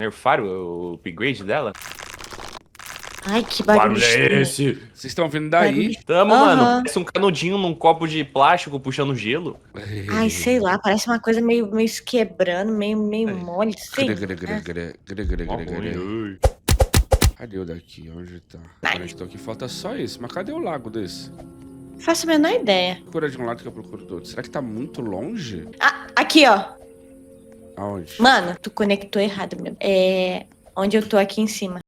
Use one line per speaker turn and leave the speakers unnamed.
Nerfaram o upgrade dela?
Ai, que
Que barulho
barulho
é
estranho.
esse?
Vocês estão vindo daí?
Tamo,
Aham.
mano. Parece um canudinho num copo de plástico puxando gelo.
Ai, sei lá, parece uma coisa meio se quebrando, meio mole, sei lá.
Ó, ruim, ui.
Cadê o daqui? Onde tá? Agora estou aqui, falta só isso. Mas cadê o lago desse?
Faço a menor ideia.
Procura de um lado que eu procuro do outro. Será que tá muito longe?
Ah, aqui, ó.
Aonde?
Mano, tu conectou errado, meu. É onde eu tô aqui em cima.